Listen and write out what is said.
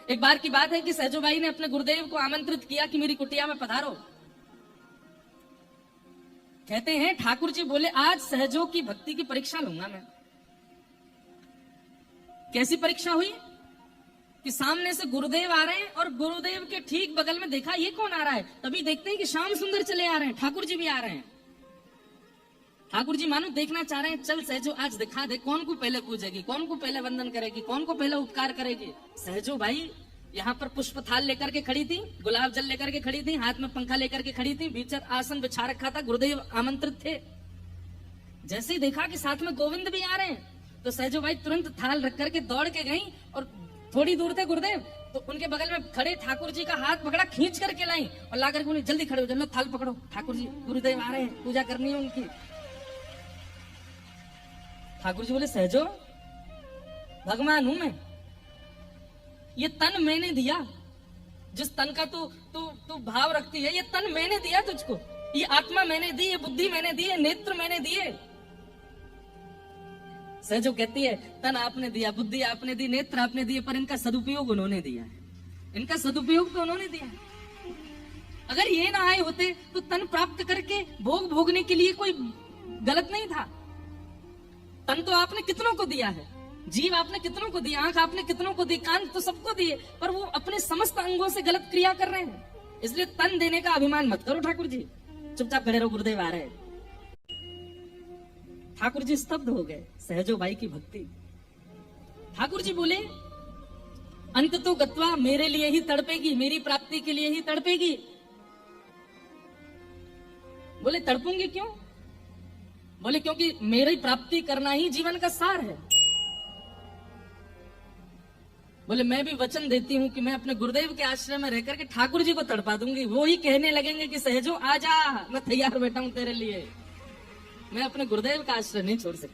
एक बार की बात है कि सहजो भाई ने अपने गुरुदेव को आमंत्रित किया कि मेरी कुटिया में पधारो। कहते हैं ठाकुर जी बोले आज सहजो की भक्ति की परीक्षा लूंगा मैं। कैसी परीक्षा हुई कि सामने से गुरुदेव आ रहे हैं और गुरुदेव के ठीक बगल में देखा ये कौन आ रहा है, तभी देखते हैं कि श्याम सुंदर चले आ रहे हैं, ठाकुर जी भी आ रहे हैं। ठाकुर जी मानो देखना चाह रहे हैं, चल सहजो आज दिखा दे कौन को पहले पूजेगी, कौन को पहले वंदन करेगी, कौन को पहले उपकार करेगी। सहजो भाई यहाँ पर पुष्प थाल लेकर के खड़ी थी, गुलाब जल लेकर के खड़ी थी, हाथ में पंखा लेकर के खड़ी थी, भीतर आसन बिछा रखा था, गुरुदेव आमंत्रित थे। जैसे ही देखा कि साथ में गोविंद भी आ रहे हैं तो सहजो भाई तुरंत थाल रख करके दौड़ के गई और थोड़ी दूर थे गुरुदेव तो उनके बगल में खड़े ठाकुर जी का हाथ पकड़ा, खींच करके लाई और ला करके उन्हें जल्दी खड़े हो, चलो थाल पकड़ो, ठाकुर जी गुरुदेव आ रहे हैं, पूजा करनी है उनकी। ठाकुर जी बोले सहजो भगवान हूं मैं, ये तन मैंने दिया, जिस तन का तू तू तू भाव रखती है, ये तन मैंने दिया तुझको, ये आत्मा मैंने दी, ये बुद्धि मैंने दी, ये नेत्र मैंने दिए। सहजो कहती है तन आपने दिया, बुद्धि आपने दी, नेत्र आपने दिए, पर इनका सदुपयोग उन्होंने दिया है, इनका सदुपयोग तो उन्होंने दिया है। अगर ये ना आए होते तो तन प्राप्त करके भोग भोगने के लिए कोई गलत नहीं था। तन तो आपने कितनों को दिया है, जीव आपने कितनों को दिया, आंख आपने कितनों को दी, कान तो सबको दिए, पर वो अपने समस्त अंगों से गलत क्रिया कर रहे हैं। इसलिए तन देने का अभिमान मत करो ठाकुर जी, चुपचाप खड़े रहो, गुरुदेव आ रहे हैं। ठाकुर जी स्तब्ध हो गए, सहजो भाई की भक्ति। ठाकुर जी बोले अंत तो गत्वा मेरे लिए ही तड़पेगी, मेरी प्राप्ति के लिए ही तड़पेगी। बोले तड़पूंगी क्यों? बोले क्योंकि मेरी प्राप्ति करना ही जीवन का सार है। बोले मैं भी वचन देती हूं कि मैं अपने गुरुदेव के आश्रय में रहकर के ठाकुर जी को तड़पा दूंगी, वो ही कहने लगेंगे कि सहजो आजा, मैं तैयार बैठा हूं तेरे लिए, मैं अपने गुरुदेव का आश्रय नहीं छोड़ सकती।